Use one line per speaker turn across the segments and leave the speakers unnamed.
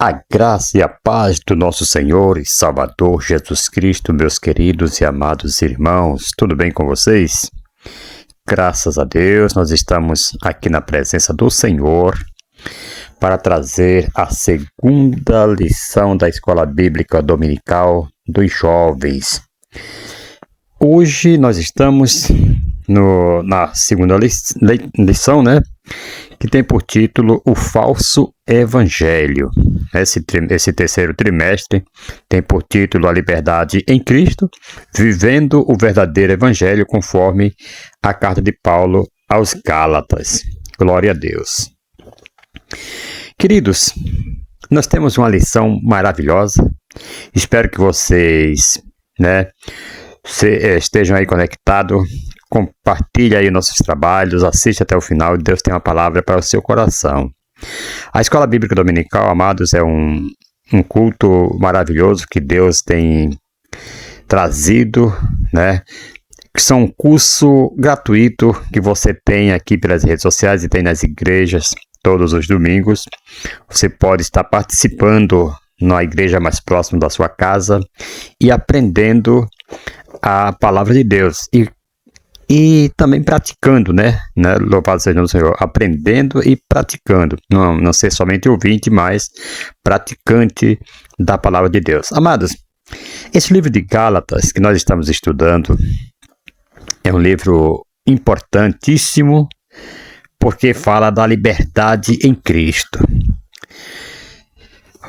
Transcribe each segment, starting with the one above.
A graça e a paz do nosso Senhor e Salvador Jesus Cristo, meus queridos e amados irmãos, tudo bem com vocês? Graças a Deus, nós estamos aqui na presença do Senhor para trazer a segunda lição da Escola Bíblica Dominical dos Jovens. Hoje nós estamos na segunda lição, que tem por título O Falso Evangelho. Esse terceiro trimestre tem por título A Liberdade em Cristo, vivendo o verdadeiro Evangelho conforme a carta de Paulo aos Gálatas. Glória a Deus. Queridos, nós temos uma lição maravilhosa. Espero que vocês estejam aí conectados. Compartilhe aí nossos trabalhos, assiste até o final. Deus tem uma palavra para o seu coração. A Escola Bíblica Dominical, amados, é um culto maravilhoso que Deus tem trazido, que são um curso gratuito que você tem aqui pelas redes sociais e tem nas igrejas todos os domingos. Você pode estar participando na igreja mais próxima da sua casa e aprendendo a palavra de Deus e também praticando, Louvado seja o Senhor, aprendendo e praticando, não ser somente ouvinte, mas praticante da palavra de Deus. Amados, esse livro de Gálatas que nós estamos estudando é um livro importantíssimo porque fala da liberdade em Cristo.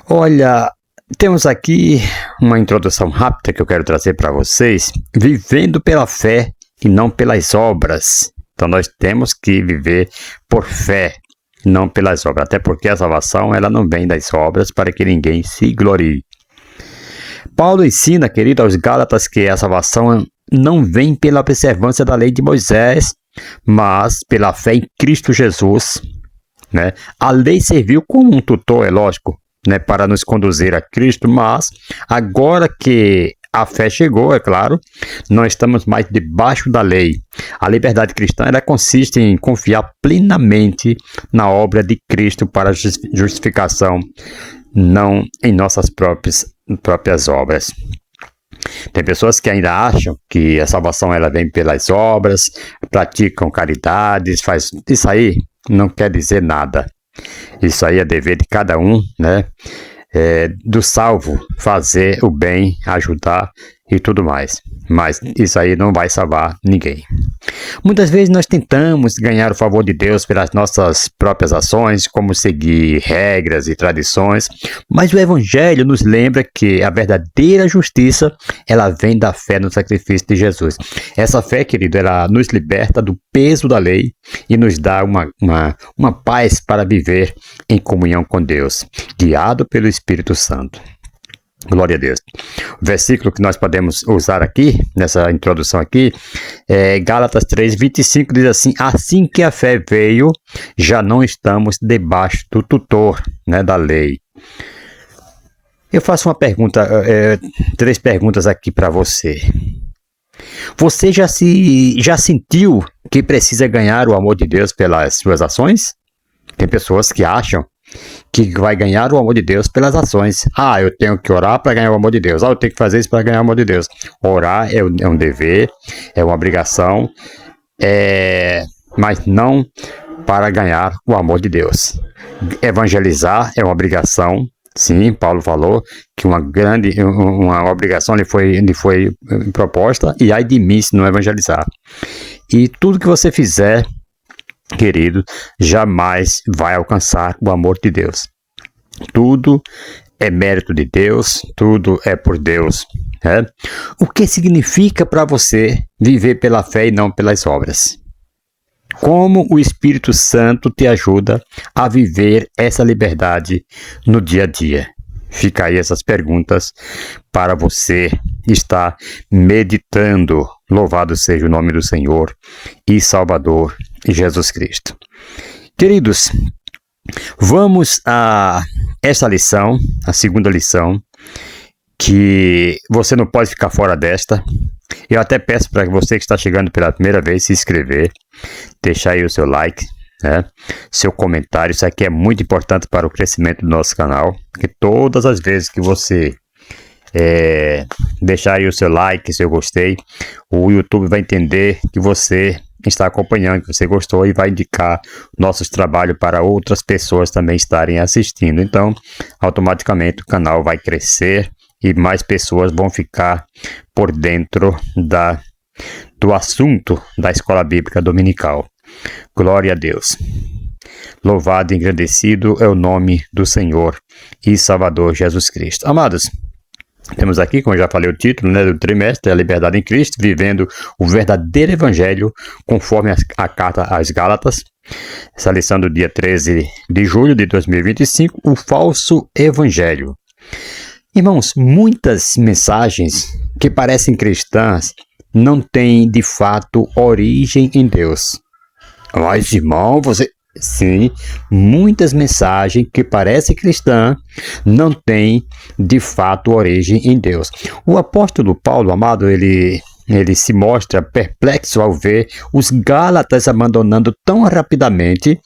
Olha, temos aqui uma introdução rápida que eu quero trazer para vocês, vivendo pela fé e não pelas obras. Então nós temos que viver por fé, não pelas obras, até porque a salvação ela não vem das obras para que ninguém se glorie. Paulo ensina, querido, aos Gálatas que a salvação não vem pela observância da lei de Moisés, mas pela fé em Cristo Jesus. A lei serviu como um tutor, é lógico, para nos conduzir a Cristo, mas agora que a fé chegou, é claro, não estamos mais debaixo da lei. A liberdade cristã ela consiste em confiar plenamente na obra de Cristo para a justificação, não em nossas próprias obras. Tem pessoas que ainda acham que a salvação ela vem pelas obras, praticam caridades, faz isso aí não quer dizer nada. Isso aí é dever de cada um, do salvo fazer o bem, ajudar e tudo mais. Mas isso aí não vai salvar ninguém. Muitas vezes nós tentamos ganhar o favor de Deus pelas nossas próprias ações, como seguir regras e tradições, mas o Evangelho nos lembra que a verdadeira justiça, ela vem da fé no sacrifício de Jesus. Essa fé, querido, ela nos liberta do peso da lei e nos dá uma paz para viver em comunhão com Deus, guiado pelo Espírito Santo. Glória a Deus. O versículo que nós podemos usar aqui, nessa introdução aqui, é Gálatas 3:25, diz assim: assim que a fé veio, já não estamos debaixo do tutor, da lei. Eu faço uma pergunta, 3 perguntas aqui para você. Você já sentiu que precisa ganhar o amor de Deus pelas suas ações? Tem pessoas que acham que vai ganhar o amor de Deus pelas ações. Eu tenho que orar para ganhar o amor de Deus. Eu tenho que fazer isso para ganhar o amor de Deus. Orar é um dever, é uma obrigação, mas não para ganhar o amor de Deus. Evangelizar é uma obrigação. Sim, Paulo falou que uma obrigação lhe foi proposta, e ai de mim se não evangelizar. E tudo que você fizer, querido, jamais vai alcançar o amor de Deus. Tudo é mérito de Deus, tudo é por Deus. O que significa para você viver pela fé e não pelas obras? Como o Espírito Santo te ajuda a viver essa liberdade no dia a dia? Fica aí essas perguntas para você estar meditando. Louvado seja o nome do Senhor e Salvador Jesus Cristo. Queridos, vamos a essa lição, a segunda lição, que você não pode ficar fora desta. Eu até peço para você que está chegando pela primeira vez se inscrever, deixar aí o seu like, né? Seu comentário, isso aqui é muito importante para o crescimento do nosso canal, porque todas as vezes que você deixar aí o seu like, seu gostei, o YouTube vai entender que você está acompanhando, que você gostou, e vai indicar nossos trabalhos para outras pessoas também estarem assistindo. Então, automaticamente o canal vai crescer e mais pessoas vão ficar por dentro do assunto da Escola Bíblica Dominical. Glória a Deus. Louvado e agradecido é o nome do Senhor e Salvador Jesus Cristo. Amados, temos aqui, como eu já falei, o título, né, do trimestre, a liberdade em Cristo, vivendo o verdadeiro evangelho, conforme a carta às Gálatas. Essa lição do dia 13 de julho de 2025, o falso evangelho. Irmãos, muitas mensagens que parecem cristãs não têm, de fato, origem em Deus. Mas, irmão, Sim, muitas mensagens que parecem cristãs não têm, de fato, origem em Deus. O apóstolo Paulo, amado, ele se mostra perplexo ao ver os Gálatas abandonando tão rapidamente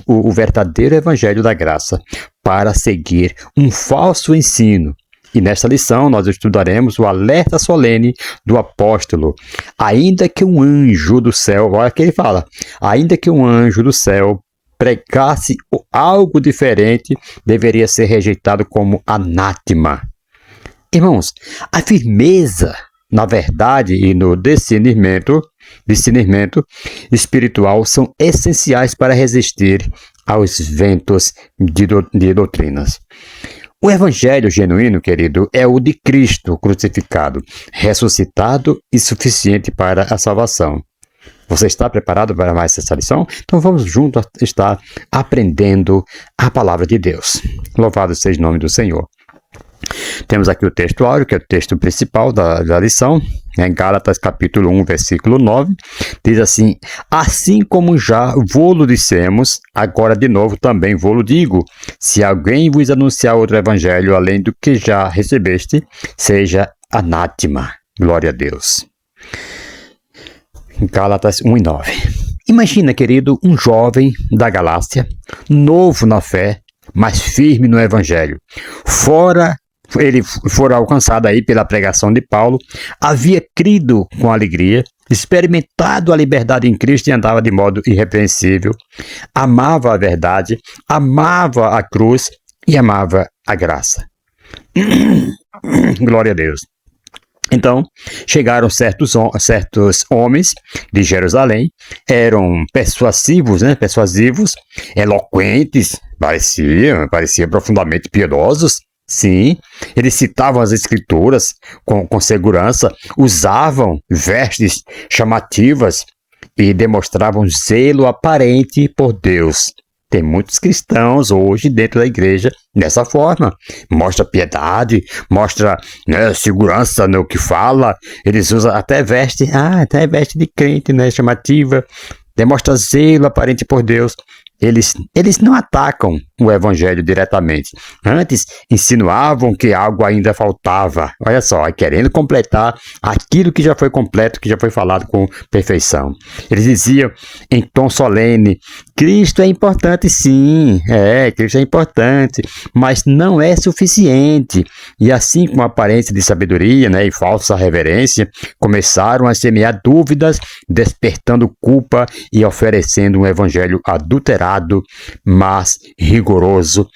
o verdadeiro evangelho da graça para seguir um falso ensino. E nesta lição nós estudaremos o alerta solene do apóstolo. Ainda que um anjo do céu, olha o que ele fala, ainda que um anjo do céu pregasse algo diferente, deveria ser rejeitado como anátema. Irmãos, a firmeza na verdade e no discernimento espiritual são essenciais para resistir aos ventos de doutrinas. O evangelho genuíno, querido, é o de Cristo crucificado, ressuscitado e suficiente para a salvação. Você está preparado para mais essa lição? Então vamos juntos estar aprendendo a palavra de Deus. Louvado seja o nome do Senhor. Temos aqui o texto áureo, que é o texto principal da lição, em Gálatas capítulo 1, versículo 9, diz assim: assim como já vô-lo dissemos, agora de novo também vô-lo digo, se alguém vos anunciar outro evangelho além do que já recebeste, seja anátema. Glória a Deus. Gálatas 1 e 9. Imagina, querido, um jovem da Galácia, novo na fé, mas firme no evangelho. Ele fora alcançado aí pela pregação de Paulo, havia crido com alegria, experimentado a liberdade em Cristo e andava de modo irrepreensível, amava a verdade, amava a cruz e amava a graça. Glória a Deus. Então, chegaram certos homens de Jerusalém, eram persuasivos, eloquentes, pareciam profundamente piedosos. Sim, eles citavam as escrituras com segurança, usavam vestes chamativas e demonstravam zelo aparente por Deus. Tem muitos cristãos hoje dentro da igreja dessa forma. Mostra piedade, mostra segurança no que fala. Eles usam até veste de crente, chamativa. Demonstra zelo aparente por Deus. Eles não atacam o evangelho diretamente. Antes, insinuavam que algo ainda faltava. Olha só, querendo completar aquilo que já foi completo, que já foi falado com perfeição. Eles diziam em tom solene: Cristo é importante, sim. Cristo é importante, mas não é suficiente. E assim, com aparência de sabedoria e falsa reverência, começaram a semear dúvidas, despertando culpa e oferecendo um evangelho adulterado, mais rigoroso,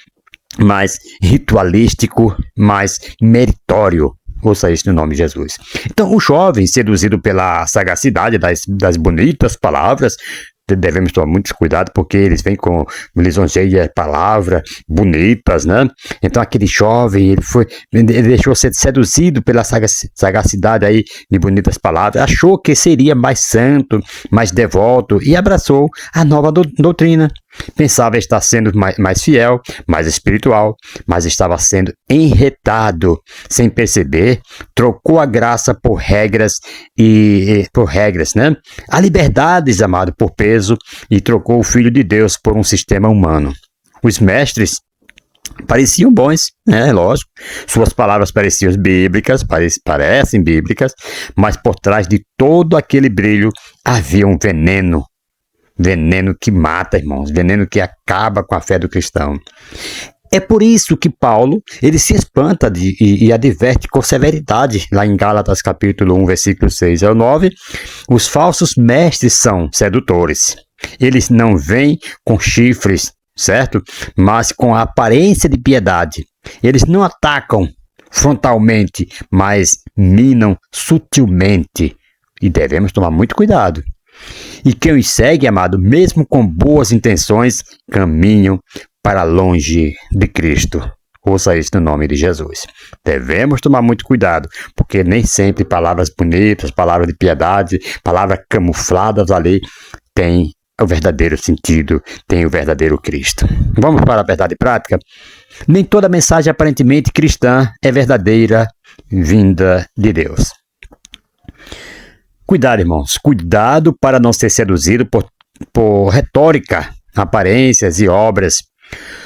mais ritualístico, mais meritório. Ouça isso no nome de Jesus. Então, o jovem, seduzido pela sagacidade das bonitas palavras, devemos tomar muito cuidado, porque eles vêm com lisonjeia, palavras bonitas, Então, aquele jovem, ele deixou ser seduzido pela sagacidade aí de bonitas palavras, achou que seria mais santo, mais devoto e abraçou a nova doutrina. Pensava estar sendo mais fiel, mais espiritual, mas estava sendo enretado. Sem perceber, trocou a graça por regras, a liberdade, amado, por peso, e trocou o Filho de Deus por um sistema humano. Os mestres pareciam bons, lógico. Suas palavras pareciam bíblicas, parecem bíblicas, mas por trás de todo aquele brilho havia um veneno. veneno que mata, irmãos, veneno que acaba com a fé do cristão. É por isso que Paulo, ele se espanta e adverte com severidade, lá em Gálatas capítulo 1, versículo 6 ao 9, os falsos mestres são sedutores. Eles não vêm com chifres, certo? Mas com a aparência de piedade. Eles não atacam frontalmente, mas minam sutilmente. E devemos tomar muito cuidado. E quem os segue, amado, mesmo com boas intenções, caminham para longe de Cristo. Ouça isso no nome de Jesus. Devemos tomar muito cuidado, porque nem sempre palavras bonitas, palavras de piedade, palavras camufladas ali, têm o verdadeiro sentido, tem o verdadeiro Cristo. Vamos para a verdade prática? Nem toda mensagem aparentemente cristã é verdadeira, vinda de Deus. Cuidado, irmãos, cuidado para não ser seduzido por retórica, aparências e obras.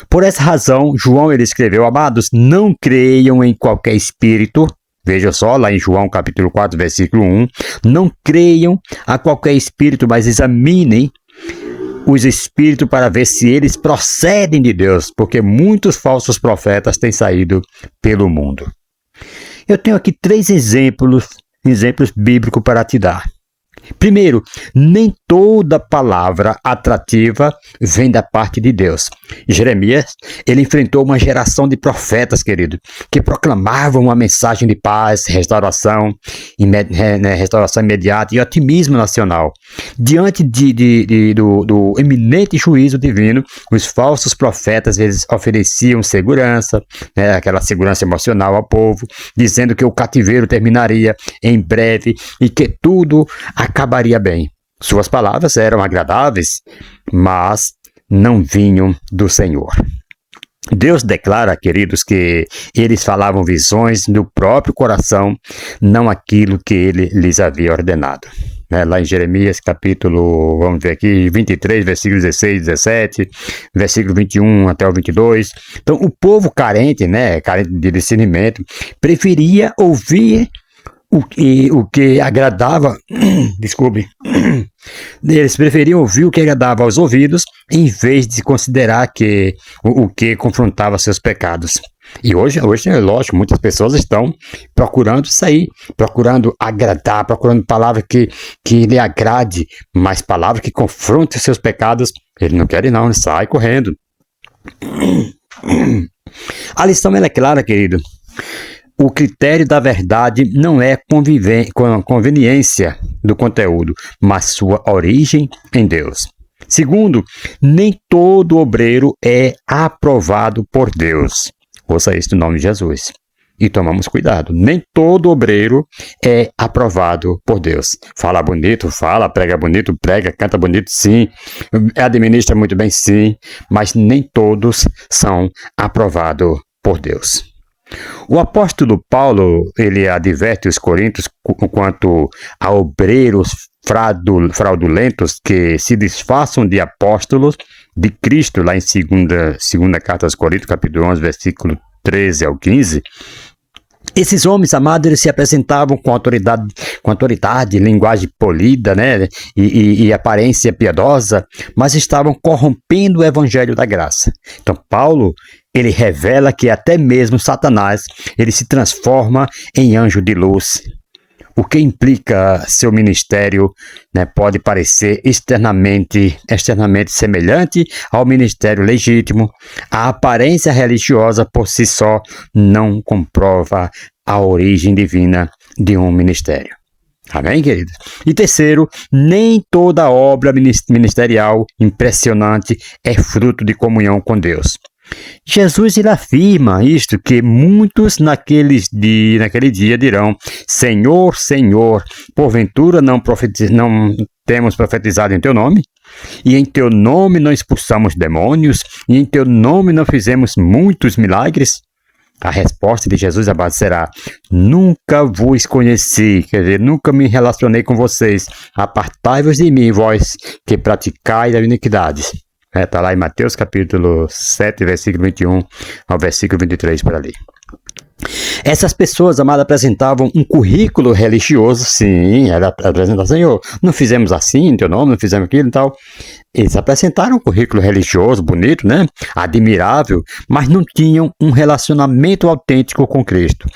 Por essa razão, João ele escreveu, amados, não creiam em qualquer espírito. Veja só, lá em João capítulo 4, versículo 1, não creiam a qualquer espírito, mas examinem os espíritos para ver se eles procedem de Deus, porque muitos falsos profetas têm saído pelo mundo. Eu tenho aqui 3 exemplos bíblicos para te dar. Primeiro, nem toda palavra atrativa vem da parte de Deus. Jeremias, ele enfrentou uma geração de profetas, querido, que proclamavam uma mensagem de paz, restauração imediata e otimismo nacional. Diante do eminente juízo divino, os falsos profetas eles ofereciam segurança, aquela segurança emocional ao povo, dizendo que o cativeiro terminaria em breve e que tudo acabaria bem. Suas palavras eram agradáveis, mas não vinham do Senhor. Deus declara, queridos, que eles falavam visões do próprio coração, não aquilo que ele lhes havia ordenado. Lá em Jeremias, capítulo, vamos ver aqui, 23, versículos 16, 17, versículo 21 até o 22. Então, o povo carente de discernimento, preferia ouvir o que agradava, eles preferiam ouvir o que agradava aos ouvidos, em vez de considerar o que confrontava seus pecados. E hoje é lógico, muitas pessoas estão procurando sair, procurando agradar, procurando palavra que lhe agrade, mas palavra que confronte seus pecados, ele não quer não, ele sai correndo. A lição ela é clara, querido. O critério da verdade não é conveniência do conteúdo, mas sua origem em Deus. Segundo, nem todo obreiro é aprovado por Deus. Ouça isso no nome de Jesus. E tomamos cuidado. Nem todo obreiro é aprovado por Deus. Fala bonito, fala, prega bonito, prega, canta bonito, sim. Administra muito bem, sim. Mas nem todos são aprovados por Deus. O apóstolo Paulo, ele adverte os coríntios quanto a obreiros fraudulentos que se disfarçam de apóstolos de Cristo, lá em segunda carta aos Coríntios, capítulo 11, versículo 13 ao 15. Esses homens, amados, eles se apresentavam com autoridade, linguagem polida, e aparência piedosa, mas estavam corrompendo o evangelho da graça. Então, Paulo, ele revela que até mesmo Satanás, ele se transforma em anjo de luz. O que implica seu ministério, pode parecer externamente semelhante ao ministério legítimo. A aparência religiosa por si só não comprova a origem divina de um ministério. Amém, queridos? E terceiro, nem toda obra ministerial impressionante é fruto de comunhão com Deus. Jesus ele afirma isto, que muitos naquele dia dirão: Senhor, Senhor, porventura não temos profetizado em teu nome? E em teu nome não expulsamos demônios? E em teu nome não fizemos muitos milagres? A resposta de Jesus abate será: nunca vos conheci, quer dizer, nunca me relacionei com vocês. Apartai-vos de mim, vós que praticais a iniquidade. Está lá em Mateus capítulo 7, versículo 21 ao versículo 23 por ali. Essas pessoas, amadas, apresentavam um currículo religioso, sim, era apresentar, Senhor, não fizemos assim em teu nome, não fizemos aquilo e tal. Eles apresentaram um currículo religioso, bonito, né? Admirável, mas não tinham um relacionamento autêntico com Cristo.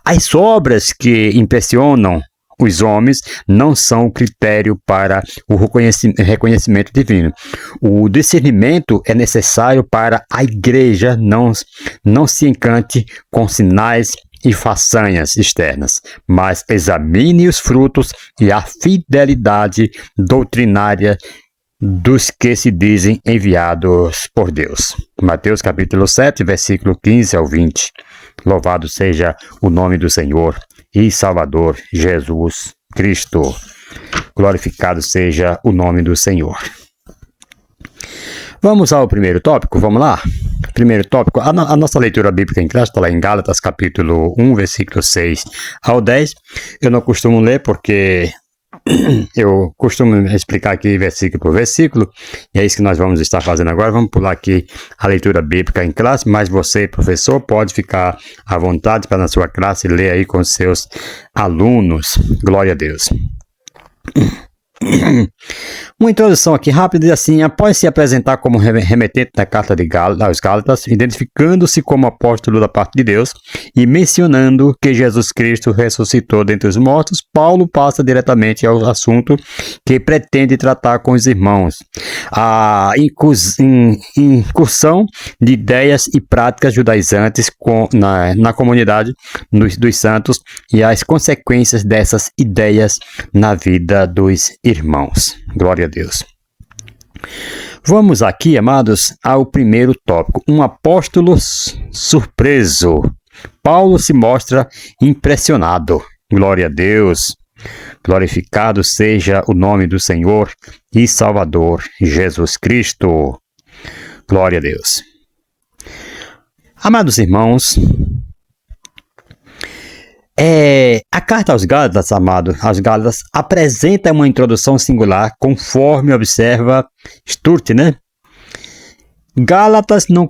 As obras que impressionam os homens não são critério para o reconhecimento divino. O discernimento é necessário para a igreja não se encante com sinais e façanhas externas, mas examine os frutos e a fidelidade doutrinária dos que se dizem enviados por Deus. Mateus capítulo 7, versículo 15 ao 20. Louvado seja o nome do Senhor e Salvador Jesus Cristo. Glorificado seja o nome do Senhor. Vamos ao primeiro tópico, vamos lá? Primeiro tópico, a nossa leitura bíblica em classe está lá em Gálatas capítulo 1, versículo 6 ao 10. Eu não costumo ler porque eu costumo explicar aqui versículo por versículo, e é isso que nós vamos estar fazendo agora. Vamos pular aqui a leitura bíblica em classe, mas você, professor, pode ficar à vontade para na sua classe ler aí com seus alunos. Glória a Deus. Uma introdução aqui rápida, assim: após se apresentar como remetente da carta aos Gálatas, identificando-se como apóstolo da parte de Deus e mencionando que Jesus Cristo ressuscitou dentre os mortos, Paulo passa diretamente ao assunto que pretende tratar com os irmãos: a incursão de ideias e práticas judaizantes na comunidade dos santos e as consequências dessas ideias na vida dos irmãos. Glória a Deus. Vamos aqui, amados, ao primeiro tópico: um apóstolo surpreso. Paulo se mostra impressionado. Glória a Deus. Glorificado seja o nome do Senhor e Salvador Jesus Cristo. Glória a Deus. Amados irmãos, a carta aos Gálatas, aos Gálatas, apresenta uma introdução singular, conforme observa Sturte, né? Gálatas não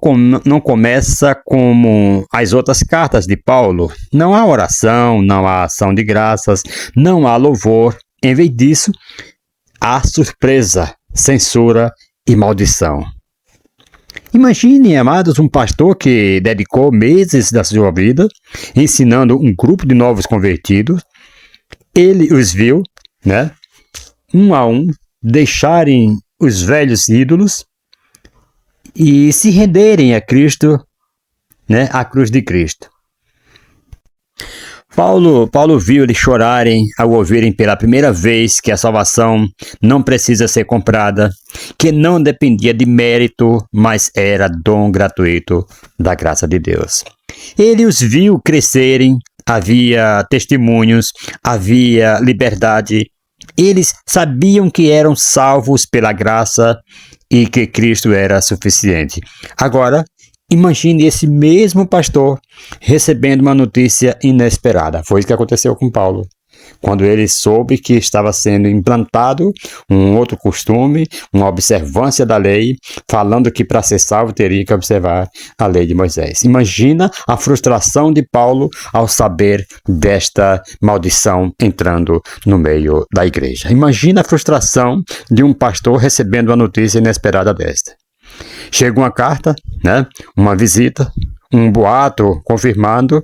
começa como as outras cartas de Paulo. Não há oração, não há ação de graças, não há louvor. Em vez disso, há surpresa, censura e maldição. Imagine, amados, um pastor que dedicou meses da sua vida ensinando um grupo de novos convertidos. Ele os viu, né, um a um, deixarem os velhos ídolos e se renderem a Cristo, né, à cruz de Cristo. Paulo viu eles chorarem ao ouvirem pela primeira vez que a salvação não precisa ser comprada, que não dependia de mérito, mas era dom gratuito da graça de Deus. Ele os viu crescerem, havia testemunhos, havia liberdade. Eles sabiam que eram salvos pela graça e que Cristo era suficiente. Agora, imagine esse mesmo pastor recebendo uma notícia inesperada. Foi isso que aconteceu com Paulo. Quando ele soube que estava sendo implantado um outro costume, uma observância da lei, falando que para ser salvo teria que observar a lei de Moisés. Imagina a frustração de Paulo ao saber desta maldição entrando no meio da igreja. Imagina a frustração de um pastor recebendo uma notícia inesperada desta. Chega uma carta, né? Uma visita, um boato confirmado.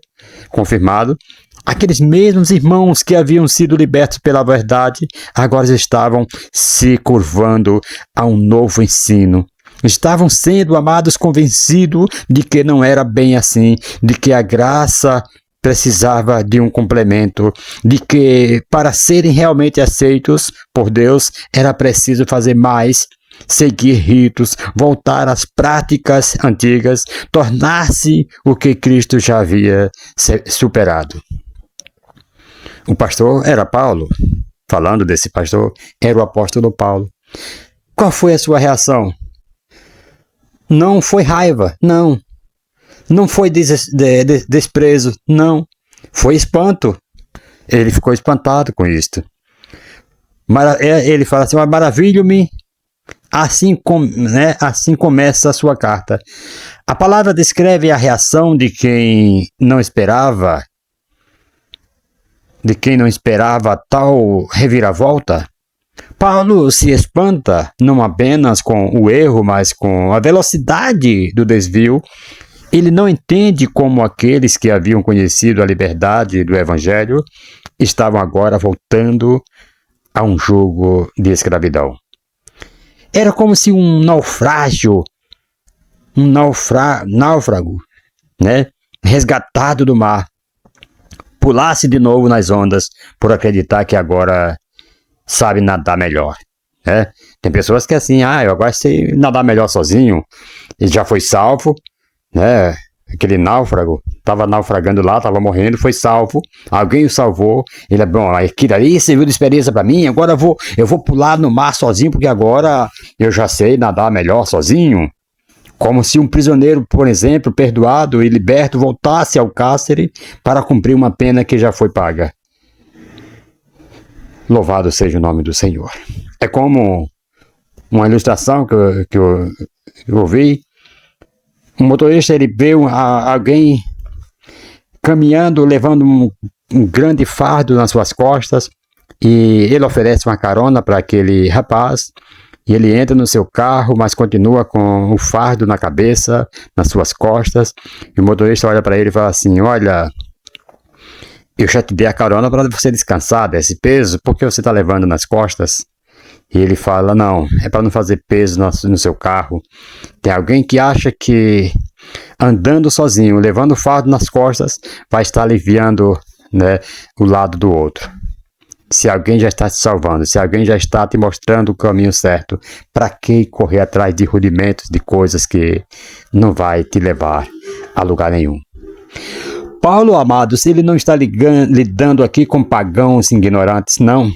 Aqueles mesmos irmãos que haviam sido libertos pela verdade, agora estavam se curvando a um novo ensino. Estavam sendo, amados, convencidos de que não era bem assim, de que a graça precisava de um complemento, de que para serem realmente aceitos por Deus era preciso fazer mais, seguir ritos, voltar às práticas antigas, tornar-se o que Cristo já havia superado. O pastor era Paulo. Falando desse pastor, era o apóstolo Paulo. Qual foi a sua reação? Não foi raiva, não. Não foi desprezo, não. Foi espanto. Ele ficou espantado com isto. Ele fala assim: maravilho-me. Assim começa a sua carta. A palavra descreve a reação de quem não esperava de quem não esperava tal reviravolta. Paulo se espanta não apenas com o erro, mas com a velocidade do desvio. Ele não entende como aqueles que haviam conhecido a liberdade do Evangelho estavam agora voltando a um jugo de escravidão. Era como se um naufrágio, náufrago, né, resgatado do mar, pulasse de novo nas ondas por acreditar que agora sabe nadar melhor. Né? Tem pessoas que assim, eu agora sei nadar melhor sozinho, ele já foi salvo, né? Aquele náufrago, estava naufragando lá, estava morrendo, foi salvo, alguém o salvou, ele é bom, aquilo ali serviu de experiência para mim, agora eu vou pular no mar sozinho, porque agora eu já sei nadar melhor sozinho. Como se um prisioneiro, por exemplo, perdoado e liberto, voltasse ao cárcere para cumprir uma pena que já foi paga. Louvado seja o nome do Senhor. É como uma ilustração que eu ouvi. Um motorista, ele vê alguém caminhando, levando um grande fardo nas suas costas, e ele oferece uma carona para aquele rapaz, e ele entra no seu carro, mas continua com o fardo na cabeça, nas suas costas, e o motorista olha para ele e fala assim: olha, eu já te dei a carona para você descansar desse peso, por que você está levando nas costas? E ele fala: não, é para não fazer peso no seu carro. Tem alguém que acha que andando sozinho, levando o fardo nas costas, vai estar aliviando, né, o lado do outro. Se alguém já está te salvando, se alguém já está te mostrando o caminho certo, para que correr atrás de rudimentos, de coisas que não vai te levar a lugar nenhum? Paulo, amados, ele não está lidando aqui com pagãos ignorantes, não.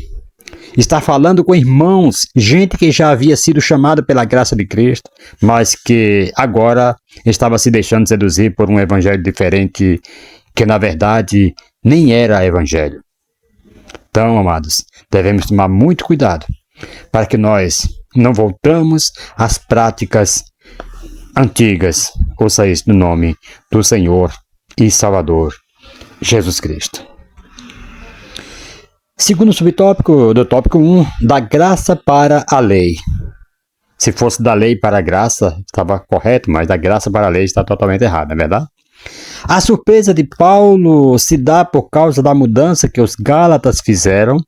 Está falando com irmãos, gente que já havia sido chamada pela graça de Cristo, mas que agora estava se deixando seduzir por um evangelho diferente, que na verdade nem era evangelho. Então, amados, devemos tomar muito cuidado para que nós não voltamos às práticas antigas, ouça isso no nome do Senhor e Salvador Jesus Cristo. Segundo subtópico do tópico 1, da graça para a lei. Se fosse da lei para a graça, estava correto, mas da graça para a lei está totalmente errado, não é verdade? A surpresa de Paulo se dá por causa da mudança que os Gálatas fizeram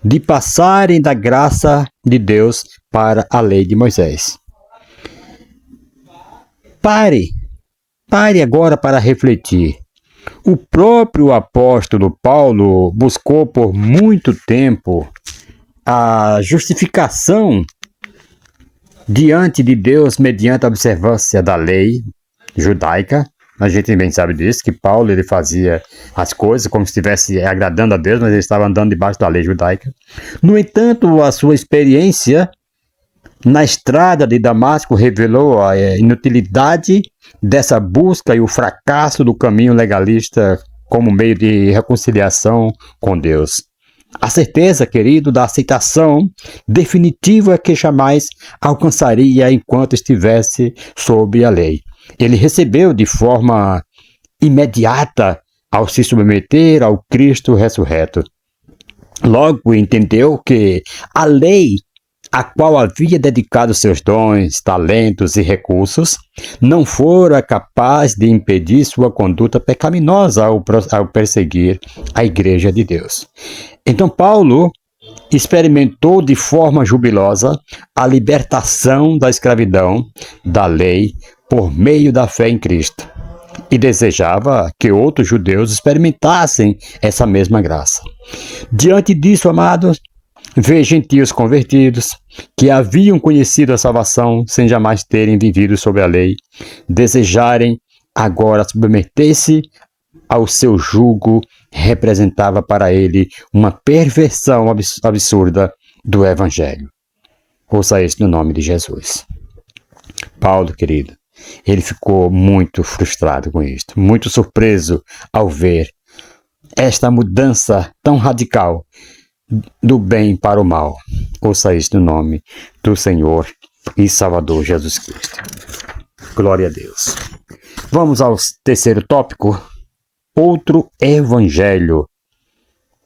de passarem da graça de Deus para a lei de Moisés. Pare agora para refletir. O próprio apóstolo Paulo buscou por muito tempo a justificação diante de Deus mediante a observância da lei judaica. A gente bem sabe disso, que Paulo ele fazia as coisas como se estivesse agradando a Deus, mas ele estava andando debaixo da lei judaica. No entanto, a sua experiência na estrada de Damasco revelou a inutilidade dessa busca e o fracasso do caminho legalista como meio de reconciliação com Deus. A certeza, querido, da aceitação definitiva que jamais alcançaria enquanto estivesse sob a lei. Ele recebeu de forma imediata ao se submeter ao Cristo ressurreto. Logo entendeu que a lei a qual havia dedicado seus dons, talentos e recursos, não fora capaz de impedir sua conduta pecaminosa ao perseguir a Igreja de Deus. Então Paulo experimentou de forma jubilosa a libertação da escravidão da lei por meio da fé em Cristo e desejava que outros judeus experimentassem essa mesma graça. Diante disso, amados, vê gentios convertidos, que haviam conhecido a salvação sem jamais terem vivido sob a lei, desejarem agora submeter-se ao seu jugo, representava para ele uma perversão absurda do Evangelho. Ouça isso no nome de Jesus. Paulo, querido, ele ficou muito frustrado com isto, muito surpreso ao ver esta mudança tão radical do bem para o mal. Ouça isso no nome do Senhor e Salvador Jesus Cristo. Glória a Deus. Vamos ao terceiro tópico. Outro evangelho.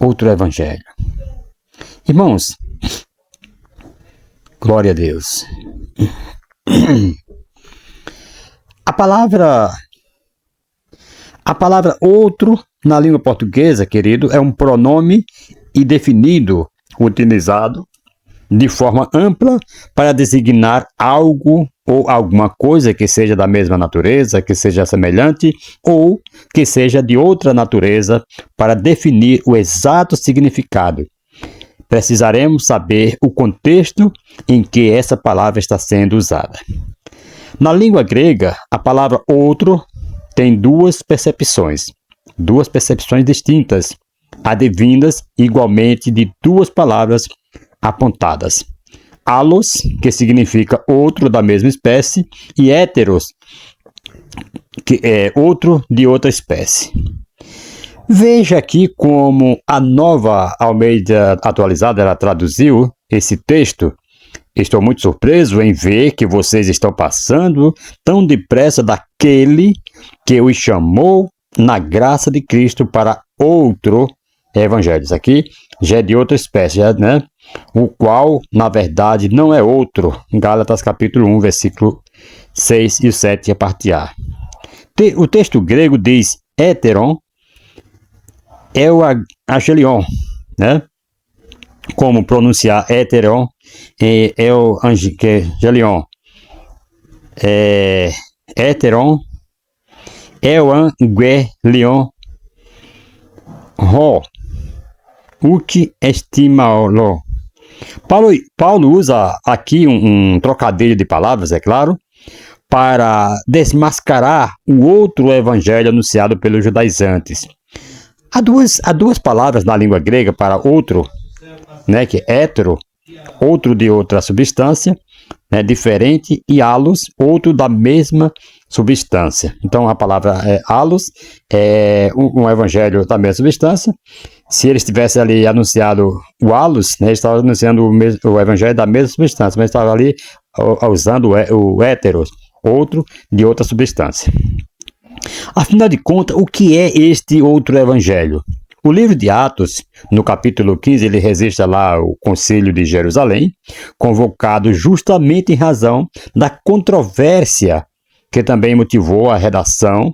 outro evangelho. Irmãos, glória a Deus. A palavra outro, na língua portuguesa, querido, é um pronome indefinido, utilizado de forma ampla para designar algo ou alguma coisa que seja da mesma natureza, que seja semelhante ou que seja de outra natureza, para definir o exato significado. Precisaremos saber o contexto em que essa palavra está sendo usada. Na língua grega, a palavra outro tem duas percepções distintas, advindas igualmente de duas palavras apontadas. Allos, que significa outro da mesma espécie, e heteros, que é outro de outra espécie. Veja aqui como a Nova Almeida Atualizada ela traduziu esse texto. Estou muito surpreso em ver que vocês estão passando tão depressa daquele que os chamou na graça de Cristo para outro evangelho. Isso aqui já é de outra espécie, né? O qual, na verdade, não é outro. Gálatas capítulo 1, versículo 6 e 7, a parte A. O texto grego diz heteron, euangelion, né? Como pronunciar heteron e euangelion? Heteron, euangelion, ho, uc estimalo. Paulo usa aqui um trocadilho de palavras, é claro, para desmascarar o outro evangelho anunciado pelos judaizantes. Há duas palavras na língua grega para outro, né, que é hétero, outro de outra substância, né, diferente, e allos, outro da mesma substância. Então a palavra allos é um evangelho da mesma substância. Se ele estivesse ali anunciado o allos, né, ele estava anunciando o evangelho da mesma substância, mas estava ali usando o héteros, outro de outra substância. Afinal de contas, o que é este outro evangelho? O livro de Atos, no capítulo 15, ele registra lá o Concílio de Jerusalém, convocado justamente em razão da controvérsia que também motivou a redação,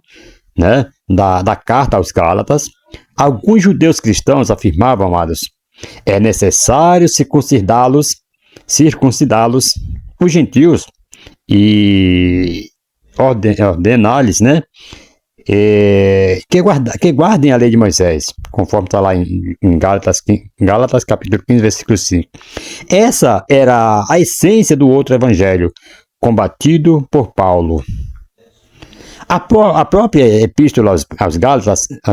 né, da carta aos Gálatas. Alguns judeus cristãos afirmavam, amados, é necessário circuncidá-los, os gentios, e ordenar-lhes, né, que guardem a lei de Moisés, conforme está lá em Gálatas capítulo 15, versículo 5. Essa era a essência do outro evangelho, combatido por Paulo. A própria epístola aos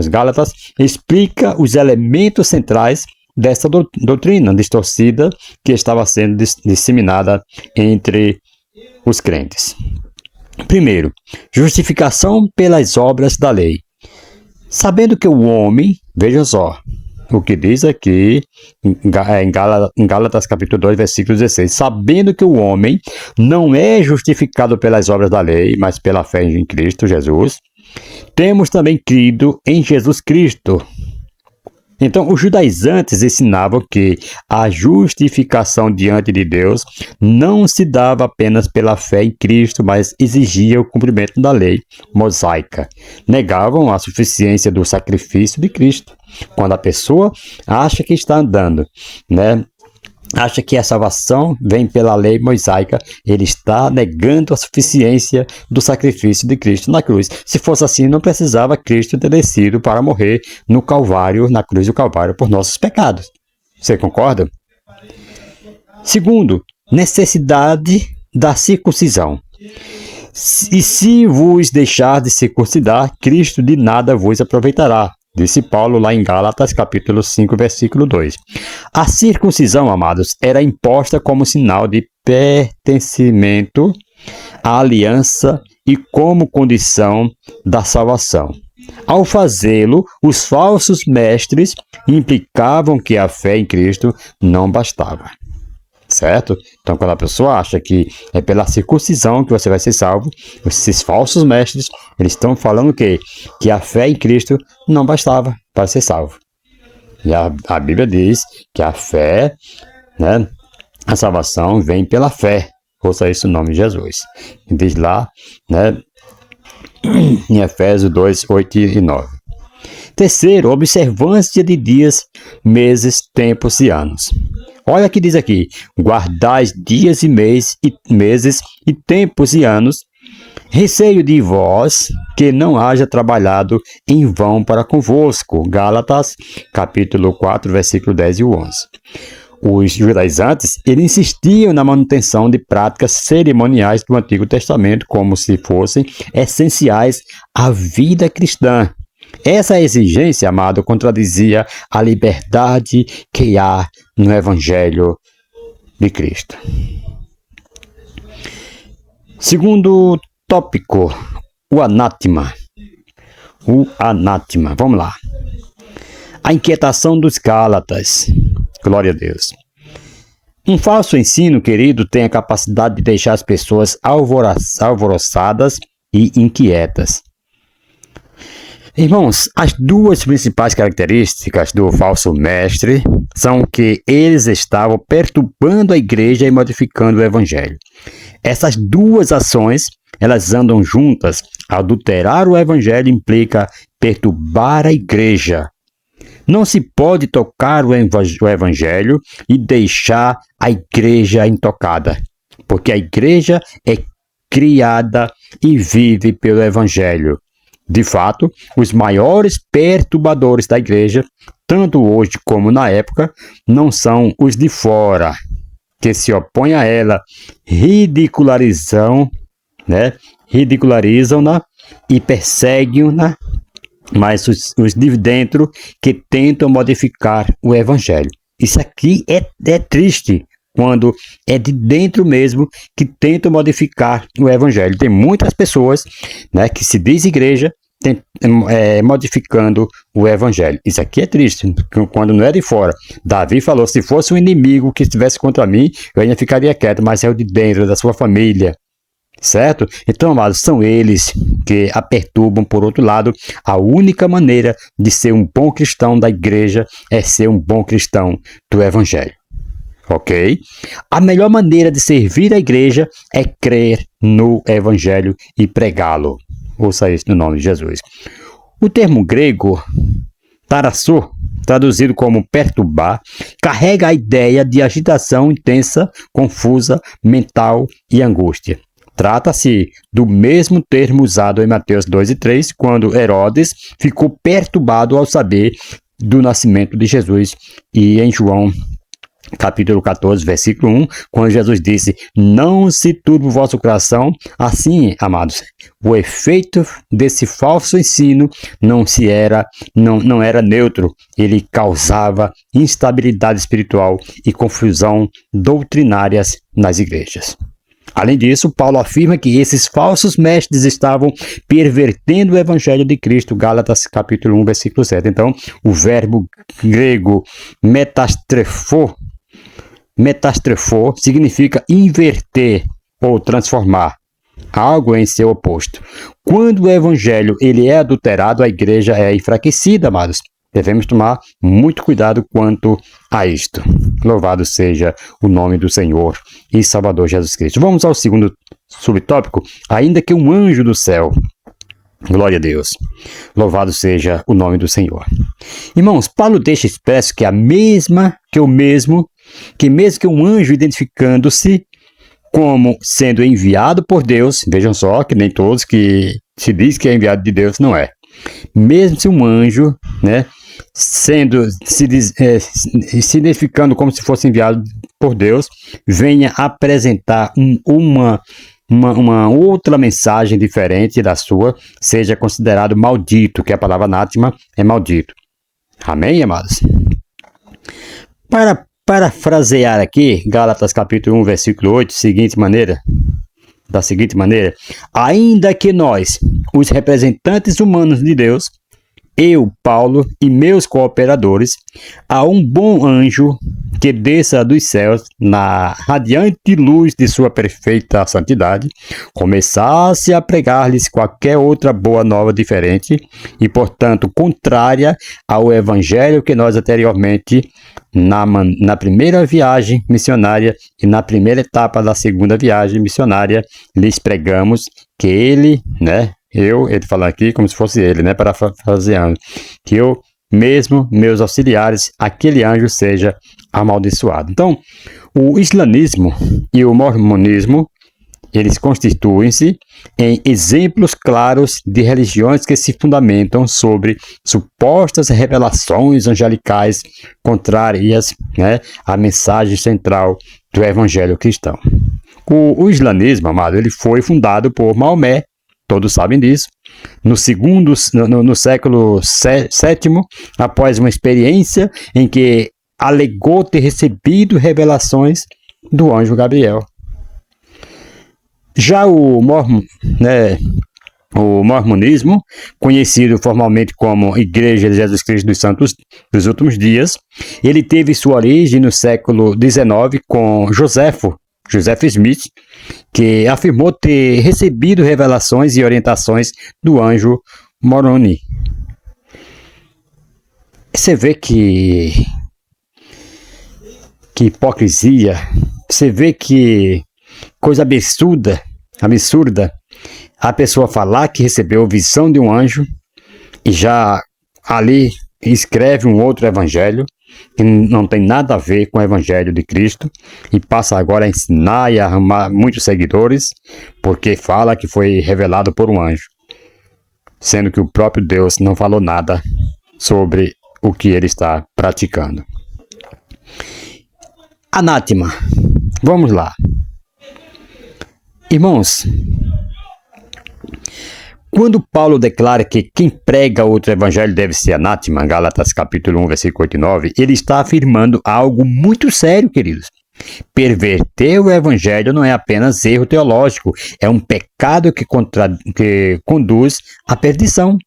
Gálatas explica os elementos centrais dessa doutrina distorcida que estava sendo disseminada entre os crentes. Primeiro, justificação pelas obras da lei. Sabendo que o homem, veja só, o que diz aqui em Gálatas capítulo 2, versículo 16. Sabendo que o homem não é justificado pelas obras da lei, mas pela fé em Cristo Jesus, temos também crido em Jesus Cristo. Então, os judaizantes ensinavam que a justificação diante de Deus não se dava apenas pela fé em Cristo, mas exigia o cumprimento da lei mosaica. Negavam a suficiência do sacrifício de Cristo. Quando a pessoa acha que está andando, né, acha que a salvação vem pela lei mosaica, ele está negando a suficiência do sacrifício de Cristo na cruz. Se fosse assim, não precisava Cristo ter descido para morrer no Calvário, na cruz do Calvário, por nossos pecados. Você concorda? Segundo, necessidade da circuncisão. E se vos deixar de circuncidar, Cristo de nada vos aproveitará. Disse Paulo lá em Gálatas, capítulo 5, versículo 2. A circuncisão, amados, era imposta como sinal de pertencimento à aliança e como condição da salvação. Ao fazê-lo, os falsos mestres implicavam que a fé em Cristo não bastava. Certo? Então, quando a pessoa acha que é pela circuncisão que você vai ser salvo, esses falsos mestres, eles estão falando o quê? Que a fé em Cristo não bastava para ser salvo. E a Bíblia diz que a fé, né, a salvação vem pela fé. Ouça isso no nome de Jesus. Diz lá, né, em Efésios 2, 8 e 9. Terceiro, observância de dias, meses, tempos e anos. Olha o que diz aqui: guardais dias e meses e tempos e anos, receio de vós que não haja trabalhado em vão para convosco. Gálatas, capítulo 4, versículo 10 e 11. Os judaizantes, eles insistiam na manutenção de práticas cerimoniais do Antigo Testamento como se fossem essenciais à vida cristã. Essa exigência, amado, contradizia a liberdade que há no Evangelho de Cristo. Segundo tópico, o anátema. O anátema. Vamos lá. A inquietação dos Gálatas. Glória a Deus. Um falso ensino, querido, tem a capacidade de deixar as pessoas alvoroçadas e inquietas. Irmãos, as duas principais características do falso mestre são que eles estavam perturbando a igreja e modificando o evangelho. Essas duas ações, elas andam juntas. Adulterar o evangelho implica perturbar a igreja. Não se pode tocar o evangelho e deixar a igreja intocada, porque a igreja é criada e vive pelo evangelho. De fato, os maiores perturbadores da igreja, tanto hoje como na época, não são os de fora, que se opõem a ela, ridicularizam-na e perseguem-na, mas os de dentro que tentam modificar o evangelho. Isso aqui é triste, quando é de dentro mesmo que tentam modificar o evangelho. Tem muitas pessoas, né, que se diz igreja, modificando o evangelho. Isso aqui é triste, quando não é de fora. Davi falou: se fosse um inimigo que estivesse contra mim, eu ainda ficaria quieto, mas é o de dentro, da sua família. Certo? Então, amados, são eles que a perturbam. Por outro lado, a única maneira de ser um bom cristão da igreja é ser um bom cristão do evangelho. Ok? A melhor maneira de servir a igreja é crer no evangelho e pregá-lo. Ouça isso no nome de Jesus. O termo grego tarassô, traduzido como perturbar, carrega a ideia de agitação intensa, confusa, mental e angústia. Trata-se do mesmo termo usado em Mateus 2 e 3, quando Herodes ficou perturbado ao saber do nascimento de Jesus, e em João capítulo 14, versículo 1, quando Jesus disse: não se turbe o vosso coração. Assim, amados, o efeito desse falso ensino não era neutro. Ele causava instabilidade espiritual e confusão doutrinárias nas igrejas. Além disso, Paulo afirma que esses falsos mestres estavam pervertendo o evangelho de Cristo, Gálatas capítulo 1, versículo 7. Então, o verbo grego metastrefo significa inverter ou transformar algo em seu oposto. Quando o evangelho ele é adulterado, a igreja é enfraquecida, amados. Devemos tomar muito cuidado quanto a isto. Louvado seja o nome do Senhor e Salvador Jesus Cristo. Vamos ao segundo subtópico. Ainda que um anjo do céu. Glória a Deus. Louvado seja o nome do Senhor. Irmãos, Paulo deixa expresso que mesmo que um anjo identificando-se como sendo enviado por Deus, vejam só que nem todos que se diz que é enviado de Deus não é. Mesmo se um anjo, né, se identificando como se fosse enviado por Deus, venha apresentar uma outra mensagem diferente da sua, seja considerado maldito, que a palavra anátema é maldito. Amém, amados? Para parafrasear aqui, Gálatas capítulo 1, versículo 8, da seguinte maneira: ainda que nós, os representantes humanos de Deus, eu, Paulo, e meus cooperadores, a um bom anjo que desça dos céus na radiante luz de sua perfeita santidade, começasse a pregar-lhes qualquer outra boa nova diferente e, portanto, contrária ao evangelho que nós anteriormente, na primeira viagem missionária e na primeira etapa da segunda viagem missionária, lhes pregamos, que ele, ele fala aqui como se fosse ele, parafraseando, que eu mesmo, meus auxiliares, aquele anjo seja amaldiçoado. Então, o islamismo e o mormonismo, eles constituem-se em exemplos claros de religiões que se fundamentam sobre supostas revelações angelicais contrárias, à mensagem central do evangelho cristão. O islamismo, amado, ele foi fundado por Maomé, todos sabem disso, no século VII, após uma experiência em que alegou ter recebido revelações do anjo Gabriel. Já o mormonismo, conhecido formalmente como Igreja de Jesus Cristo dos Santos dos Últimos Dias, ele teve sua origem no século XIX com Joseph Smith, que afirmou ter recebido revelações e orientações do anjo Moroni. Você vê que hipocrisia, você vê que coisa absurda a pessoa falar que recebeu visão de um anjo e já ali escreve um outro evangelho que não tem nada a ver com o evangelho de Cristo e passa agora a ensinar e a arrumar muitos seguidores porque fala que foi revelado por um anjo, sendo que o próprio Deus não falou nada sobre o que ele está praticando. Anátema. Vamos lá. Irmãos, quando Paulo declara que quem prega outro evangelho deve ser anátema, Gálatas capítulo 1, versículo 8 e 9, ele está afirmando algo muito sério, queridos. Perverter o evangelho não é apenas erro teológico, é um pecado que conduz à perdição.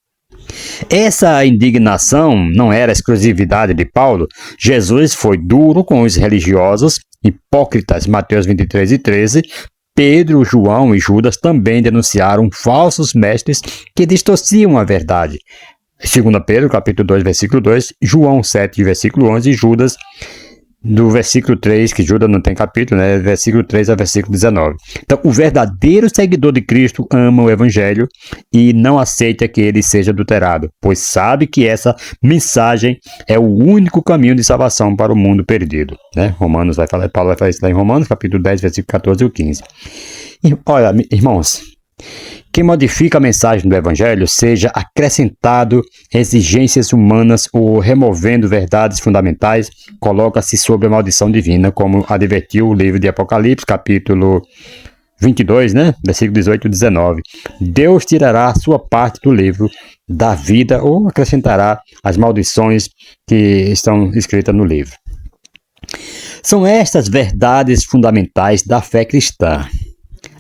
Essa indignação não era exclusividade de Paulo. Jesus foi duro com os religiosos hipócritas, Mateus 23 e 13, Pedro, João e Judas também denunciaram falsos mestres que distorciam a verdade. 2 Pedro, capítulo 2, versículo 2, João 7, versículo 11 e Judas, do versículo 3, que Judas não tem capítulo, versículo 3 a versículo 19. Então, o verdadeiro seguidor de Cristo ama o evangelho e não aceita que ele seja adulterado, pois sabe que essa mensagem é o único caminho de salvação para o mundo perdido. Paulo vai falar isso lá em Romanos, capítulo 10, versículo 14 e 15. E, olha, irmãos, que modifica a mensagem do evangelho seja acrescentado exigências humanas ou removendo verdades fundamentais, coloca-se sob a maldição divina, como advertiu o livro de Apocalipse, capítulo 22, versículo 18 e 19. Deus tirará a sua parte do livro da vida ou acrescentará as maldições que estão escritas no livro. São estas verdades fundamentais da fé cristã.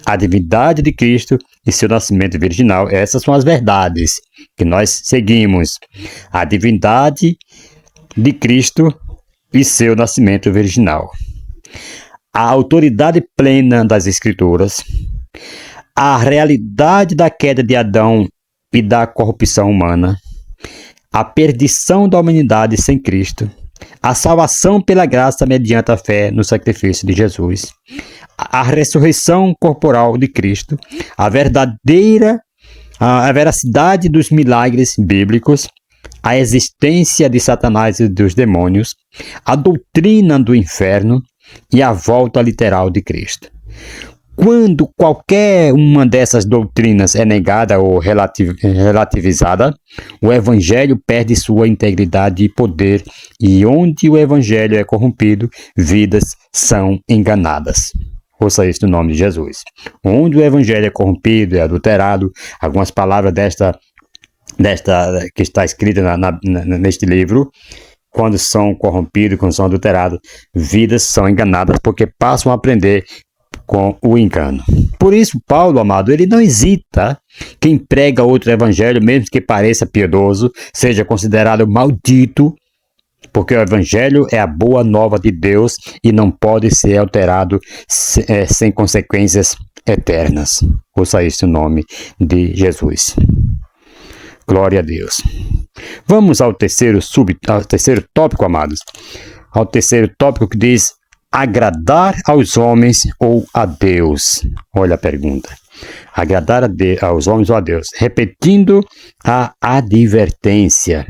A divindade de Cristo e seu nascimento virginal, essas são as verdades que nós seguimos. A divindade de Cristo e seu nascimento virginal. A autoridade plena das Escrituras. A realidade da queda de Adão e da corrupção humana. A perdição da humanidade sem Cristo. A salvação pela graça mediante a fé no sacrifício de Jesus. A ressurreição corporal de Cristo, a veracidade dos milagres bíblicos, a existência de Satanás e dos demônios, a doutrina do inferno e a volta literal de Cristo. Quando qualquer uma dessas doutrinas é negada ou relativizada, o evangelho perde sua integridade e poder, e onde o evangelho é corrompido, vidas são enganadas. Ouça isso no nome de Jesus. Onde o evangelho é corrompido, é adulterado, algumas palavras desta que está escrita neste livro, quando são corrompidos, quando são adulterados, vidas são enganadas porque passam a aprender com o engano. Por isso, Paulo, amado, ele não hesita. Quem prega outro evangelho, mesmo que pareça piedoso, seja considerado maldito, porque o evangelho é a boa nova de Deus e não pode ser alterado sem consequências eternas. Ouça isso em nome de Jesus. Glória a Deus. Vamos ao terceiro tópico, amados. Ao terceiro tópico que diz agradar aos homens ou a Deus. Olha a pergunta. Agradar aos homens ou a Deus. Repetindo a advertência.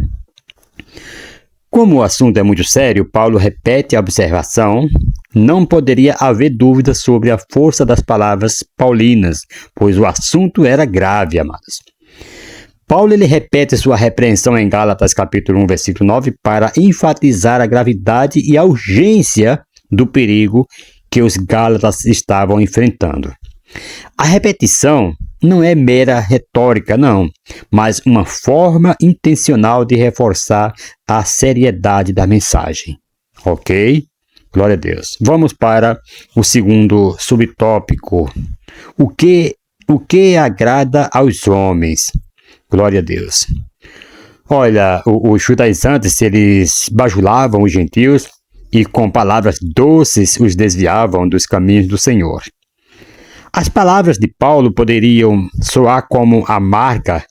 Como o assunto é muito sério, Paulo repete a observação. Não poderia haver dúvida sobre a força das palavras paulinas, pois o assunto era grave, amados. Paulo ele repete sua repreensão em Gálatas capítulo 1, versículo 9, para enfatizar a gravidade e a urgência do perigo que os Gálatas estavam enfrentando. A repetição não é mera retórica, não, mas uma forma intencional de reforçar a seriedade da mensagem. Ok? Glória a Deus. Vamos para o segundo subtópico. O que agrada aos homens? Glória a Deus. Olha, os judaizantes, eles bajulavam os gentios e com palavras doces os desviavam dos caminhos do Senhor. As palavras de Paulo poderiam soar como amarga,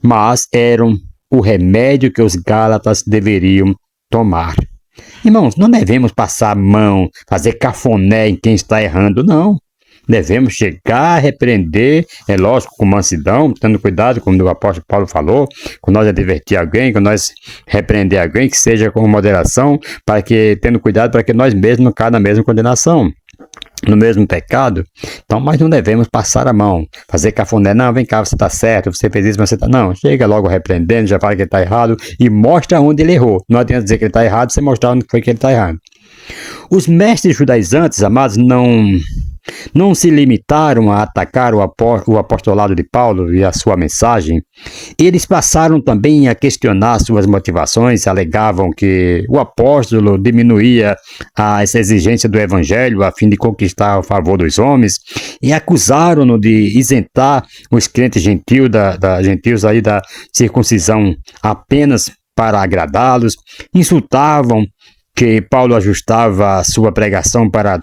mas eram o remédio que os gálatas deveriam tomar. Irmãos, não devemos passar a mão, fazer cafuné em quem está errando, não. Devemos chegar, repreender, é lógico, com mansidão, tendo cuidado, como o apóstolo Paulo falou, quando nós advertir alguém, quando nós repreender alguém, que seja com moderação, tendo cuidado para que nós mesmos não caia na mesma condenação, no mesmo pecado. Então, mas não devemos passar a mão, fazer cafuné, não, vem cá, você está certo, você fez isso, mas você está... Não, chega logo repreendendo, já fala que ele está errado e mostra onde ele errou. Não adianta dizer que ele está errado, você mostrar onde foi que ele está errado. Os mestres judaizantes, amados, não se limitaram a atacar o apostolado de Paulo e a sua mensagem. Eles passaram também a questionar suas motivações, alegavam que o apóstolo diminuía essa exigência do evangelho a fim de conquistar o favor dos homens e acusaram-no de isentar os crentes gentios da circuncisão apenas para agradá-los, insultavam que Paulo ajustava a sua pregação para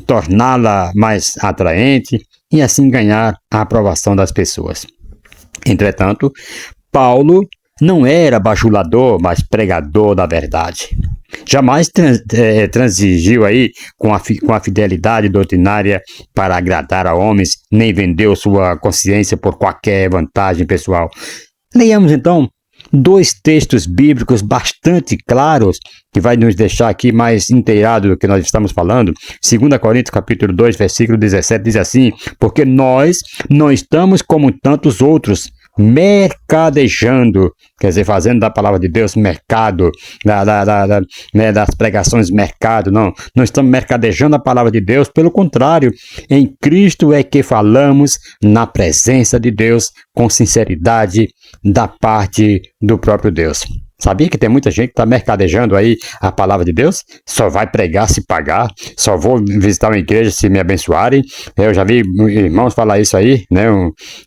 torná-la mais atraente e assim ganhar a aprovação das pessoas. Entretanto, Paulo não era bajulador, mas pregador da verdade. Jamais transigiu aí com a fidelidade doutrinária para agradar a homens, nem vendeu sua consciência por qualquer vantagem pessoal. Leiamos então dois textos bíblicos bastante claros que vai nos deixar aqui mais inteirado do que nós estamos falando. 2 Coríntios capítulo 2, versículo 17 diz assim: porque nós não estamos como tantos outros, mercadejando, quer dizer, fazendo da palavra de Deus mercado, das pregações mercado, não estamos mercadejando a palavra de Deus, pelo contrário, em Cristo é que falamos na presença de Deus com sinceridade da parte do próprio Deus. Sabia que tem muita gente que está mercadejando aí a palavra de Deus? Só vai pregar se pagar, só vou visitar uma igreja se me abençoarem. Eu já vi irmãos falar isso aí, né?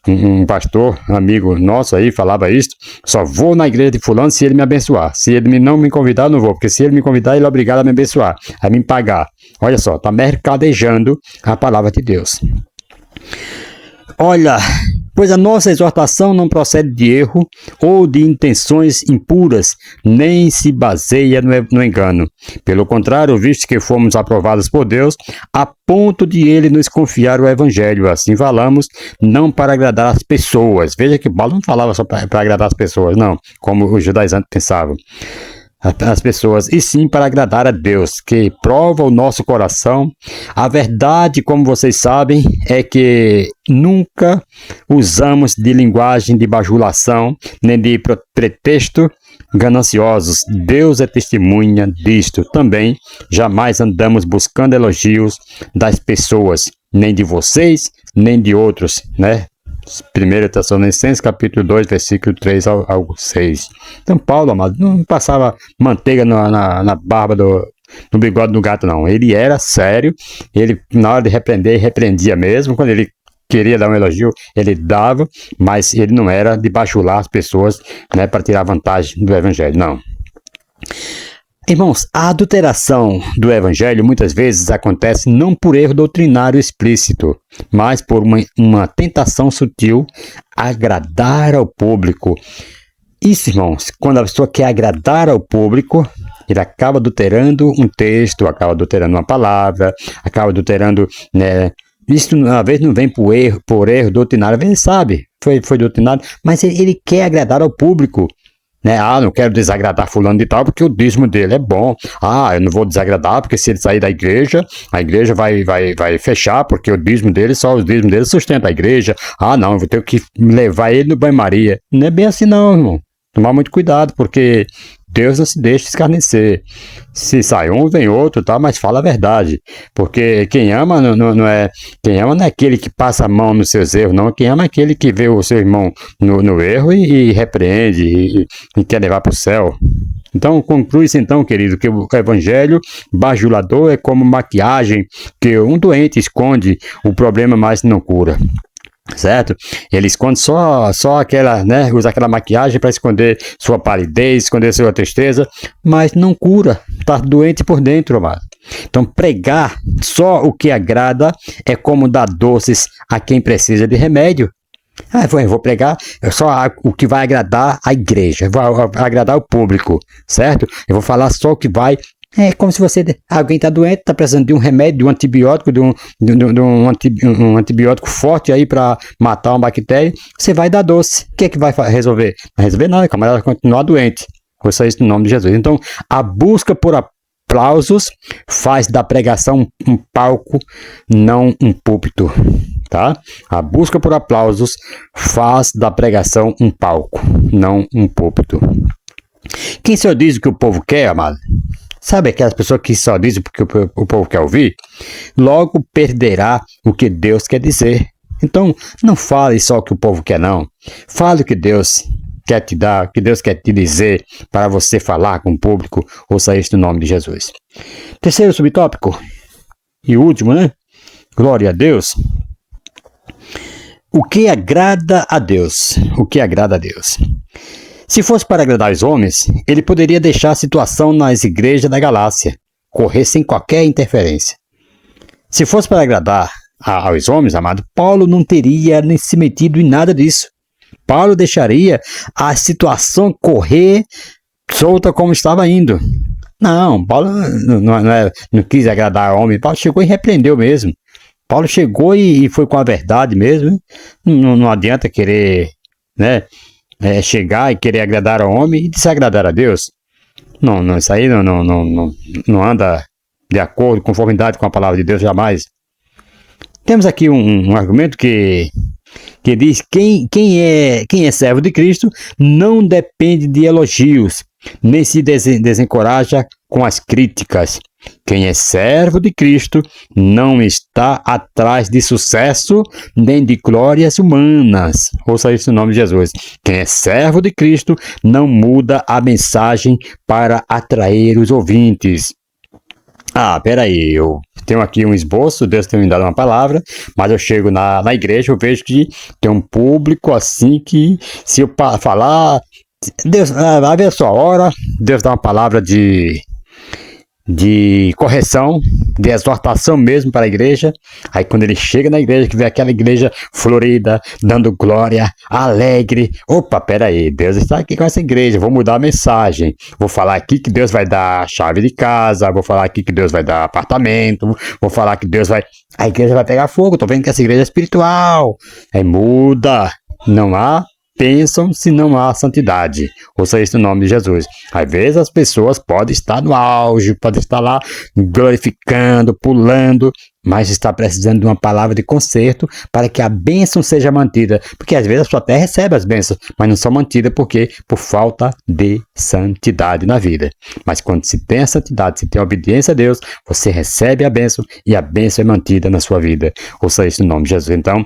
Um pastor, amigo nosso aí, falava isso. Só vou na igreja de fulano se ele me abençoar. Se ele não me convidar, eu não vou, porque se ele me convidar, ele é obrigado a me abençoar, a me pagar. Olha só, está mercadejando a palavra de Deus. Olha, pois a nossa exortação não procede de erro ou de intenções impuras, nem se baseia no engano. Pelo contrário, visto que fomos aprovados por Deus, a ponto de Ele nos confiar o Evangelho. Assim falamos, não para agradar as pessoas. Veja que Paulo não falava só para agradar as pessoas, não, como os judaizantes pensavam. As pessoas, e sim para agradar a Deus, que prova o nosso coração. A verdade, como vocês sabem, é que nunca usamos de linguagem de bajulação, nem de pretexto gananciosos. Deus é testemunha disto. Também jamais andamos buscando elogios das pessoas, nem de vocês, nem de outros, né? 1 Tessalonicenses capítulo 2, versículo 3 ao 6. Então Paulo, amado, não passava manteiga na barba no bigode do gato, não. Ele era sério, ele, na hora de repreender, repreendia mesmo. Quando ele queria dar um elogio, ele dava, mas ele não era de bajular as pessoas, né, para tirar vantagem do evangelho, não. Irmãos, a adulteração do evangelho muitas vezes acontece não por erro doutrinário explícito, mas por uma tentação sutil a agradar ao público. Isso, irmãos, quando a pessoa quer agradar ao público, ele acaba adulterando um texto, acaba adulterando uma palavra, acaba adulterando, né? Isso às vezes não vem por erro doutrinário, às vezes sabe, foi doutrinário, mas ele quer agradar ao público. Né? Ah, não quero desagradar fulano de tal porque o dízimo dele é bom. Ah, eu não vou desagradar porque se ele sair da igreja, a igreja vai fechar porque o dízimo dele, só os dízimos dele sustenta a igreja. Ah, não, eu vou ter que levar ele no banho-maria. Não é bem assim não, irmão. Tomar muito cuidado, porque Deus não se deixa escarnecer. Se sai um, vem outro, tá? Mas fala a verdade. Porque quem ama não é aquele que passa a mão nos seus erros, não. Quem ama é aquele que vê o seu irmão no erro e repreende e quer levar para o céu. Então, conclui-se então, querido, que o evangelho bajulador é como maquiagem que um doente esconde o problema, mas não cura. Certo? Ele esconde só aquela, né? Usa aquela maquiagem para esconder sua palidez, esconder sua tristeza, mas não cura. Está doente por dentro, amado. Então, pregar só o que agrada é como dar doces a quem precisa de remédio. Ah, eu vou pregar só o que vai agradar a igreja, vai agradar o público, certo? Eu vou falar só o que vai. É como se alguém está doente, está precisando de um remédio, de um antibiótico, de um antibiótico forte aí para matar uma bactéria, você vai dar doce. O que é que vai resolver? Não vai resolver nada, a camarada vai continuar doente. Ouça isso no nome de Jesus. Então, a busca por aplausos faz da pregação um palco, não um púlpito. Tá? A busca por aplausos faz da pregação um palco, não um púlpito. Quem só diz o que o povo quer, amado? Sabe aquelas pessoas que só dizem porque o povo quer ouvir? Logo perderá o que Deus quer dizer. Então, não fale só o que o povo quer, não. Fale o que Deus quer te dar, o que Deus quer te dizer para você falar com o público. Ouça isso no nome de Jesus. Terceiro subtópico e último, né? Glória a Deus. O que agrada a Deus? O que agrada a Deus? Se fosse para agradar os homens, ele poderia deixar a situação nas igrejas da Galácia, correr sem qualquer interferência. Se fosse para agradar aos homens, amado, Paulo não teria nem se metido em nada disso. Paulo deixaria a situação correr solta como estava indo. Não, Paulo não quis agradar ao homem, Paulo chegou e repreendeu mesmo. Paulo chegou e foi com a verdade mesmo. Não adianta querer, né? Chegar e querer agradar ao homem e desagradar a Deus. Não, isso aí não anda de acordo, conformidade com a palavra de Deus, jamais. Temos aqui um argumento que diz que quem é servo de Cristo não depende de elogios, nem se desencoraja com as críticas. Quem é servo de Cristo não está atrás de sucesso nem de glórias humanas. Ouça isso no nome de Jesus. Quem é servo de Cristo não muda a mensagem para atrair os ouvintes. Ah, peraí, eu tenho aqui um esboço, Deus tem me dado uma palavra, mas eu chego na igreja, eu vejo que tem um público assim que, se eu falar, Deus vai ver a sua hora, Deus dá uma palavra de correção, de exortação mesmo para a igreja. Aí quando ele chega na igreja, que vê aquela igreja florida, dando glória, alegre. Opa, peraí, Deus está aqui com essa igreja, vou mudar a mensagem. Vou falar aqui que Deus vai dar chave de casa, vou falar aqui que Deus vai dar apartamento, vou falar que Deus vai... A igreja vai pegar fogo, tô vendo que essa igreja é espiritual. Aí muda, não há bênção se não há santidade. Ouça isso no nome de Jesus. Às vezes as pessoas podem estar no auge, podem estar lá glorificando, pulando, mas está precisando de uma palavra de conserto para que a bênção seja mantida. Porque às vezes a sua até recebe as bênçãos, mas não são mantidas por falta de santidade na vida. Mas quando se tem a santidade, se tem a obediência a Deus, você recebe a bênção e a bênção é mantida na sua vida. Ouça isso no nome de Jesus. Então,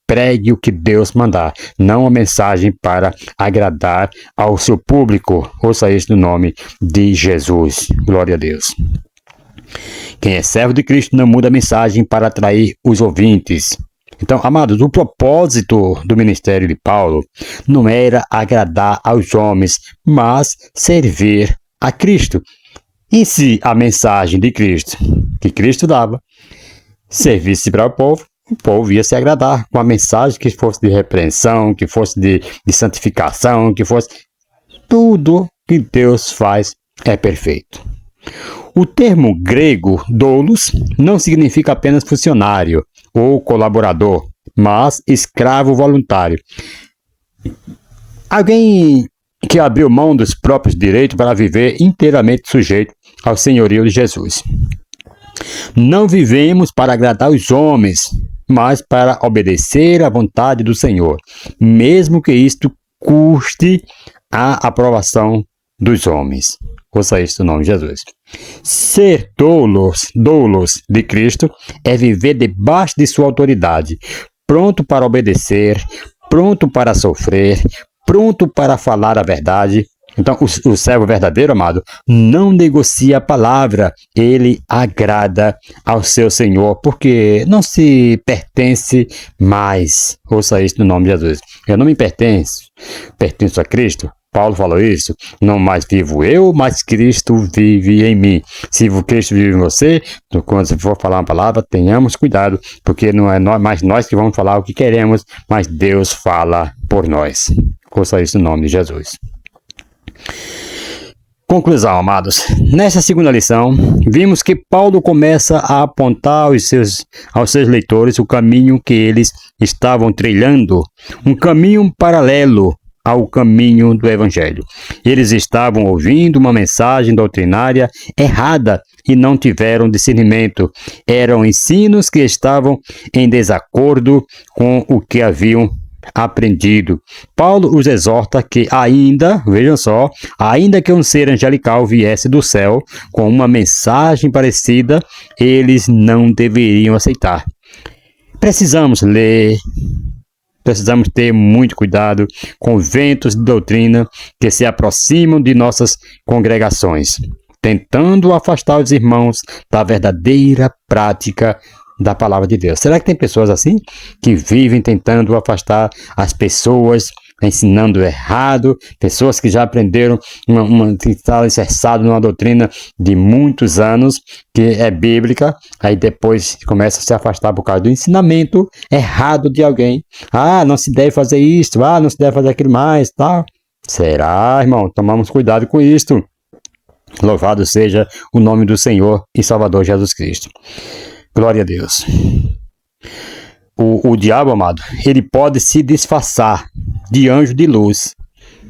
pregue o que Deus mandar, não a mensagem para agradar ao seu público. Ouça isso no nome de Jesus. Glória a Deus. Quem é servo de Cristo não muda a mensagem para atrair os ouvintes. Então, amados, o propósito do ministério de Paulo não era agradar aos homens, mas servir a Cristo. E se a mensagem de Cristo, que Cristo dava, servisse para o povo ia se agradar com a mensagem que fosse de repreensão, que fosse de santificação, que fosse... Tudo que Deus faz é perfeito. O termo grego doulos não significa apenas funcionário ou colaborador, mas escravo voluntário. Alguém que abriu mão dos próprios direitos para viver inteiramente sujeito ao senhorio de Jesus. Não vivemos para agradar os homens, mas para obedecer à vontade do Senhor, mesmo que isto custe a aprovação dos homens. Ouça isso no nome de Jesus. Ser doulos de Cristo é viver debaixo de sua autoridade, pronto para obedecer, pronto para sofrer, pronto para falar a verdade. Então, o servo verdadeiro, amado, não negocia a palavra, ele agrada ao seu Senhor, porque não se pertence mais. Ouça isso no nome de Jesus. Eu não me pertenço, pertenço a Cristo. Paulo falou isso, não mais vivo eu, mas Cristo vive em mim. Se Cristo vive em você, quando você for falar uma palavra, tenhamos cuidado, porque não é mais nós que vamos falar o que queremos, mas Deus fala por nós. Ouça isso no nome de Jesus. Conclusão, amados. Nessa segunda lição, vimos que Paulo começa a apontar aos seus leitores o caminho que eles estavam trilhando, um caminho paralelo ao caminho do Evangelho. Eles estavam ouvindo uma mensagem doutrinária errada e não tiveram discernimento. Eram ensinos que estavam em desacordo com o que haviam aprendido. Paulo os exorta que vejam só, ainda que um ser angelical viesse do céu com uma mensagem parecida, eles não deveriam aceitar. Precisamos ler, precisamos ter muito cuidado com ventos de doutrina que se aproximam de nossas congregações, tentando afastar os irmãos da verdadeira prática da palavra de Deus. Será que tem pessoas assim que vivem tentando afastar as pessoas, ensinando errado, pessoas que já aprenderam, que está alicerçado numa doutrina de muitos anos, que é bíblica, aí depois começa a se afastar por causa do ensinamento errado de alguém. Não se deve fazer isso, não se deve fazer aquilo mais, tal. Será, irmão? Tomamos cuidado com isto. Louvado seja o nome do Senhor e Salvador Jesus Cristo. Glória a Deus. O diabo, amado, ele pode se disfarçar de anjo de luz,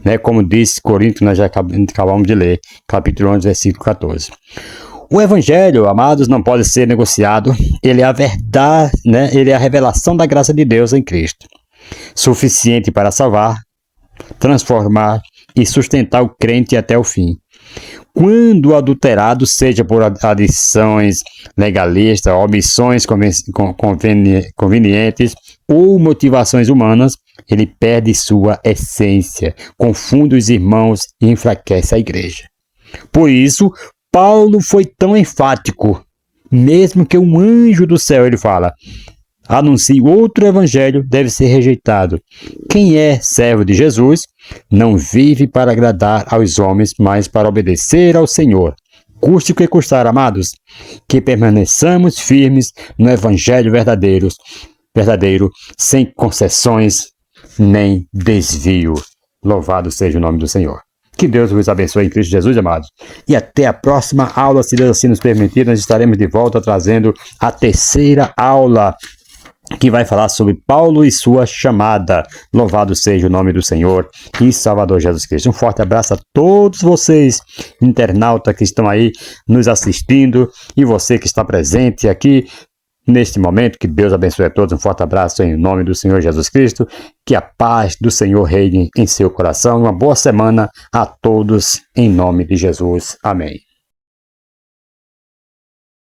né? Como diz Coríntios, que nós já acabamos de ler, capítulo 11, versículo 14. O Evangelho, amados, não pode ser negociado. Ele é a verdade, né? Ele é a revelação da graça de Deus em Cristo, suficiente para salvar, transformar e sustentar o crente até o fim. Quando adulterado, seja por adições legalistas, omissões convenientes ou motivações humanas, ele perde sua essência, confunde os irmãos e enfraquece a igreja. Por isso, Paulo foi tão enfático, mesmo que um anjo do céu, ele fala, anuncie outro evangelho, deve ser rejeitado. Quem é servo de Jesus não vive para agradar aos homens, mas para obedecer ao Senhor. Custe o que custar, amados, que permaneçamos firmes no evangelho verdadeiro, sem concessões nem desvio. Louvado seja o nome do Senhor. Que Deus vos abençoe em Cristo Jesus, amados. E até a próxima aula, se Deus assim nos permitir, nós estaremos de volta trazendo a terceira aula, que vai falar sobre Paulo e sua chamada. Louvado seja o nome do Senhor e Salvador Jesus Cristo. Um forte abraço a todos vocês, internautas que estão aí nos assistindo, e você que está presente aqui neste momento. Que Deus abençoe a todos. Um forte abraço em nome do Senhor Jesus Cristo. Que a paz do Senhor reine em seu coração. Uma boa semana a todos em nome de Jesus. Amém.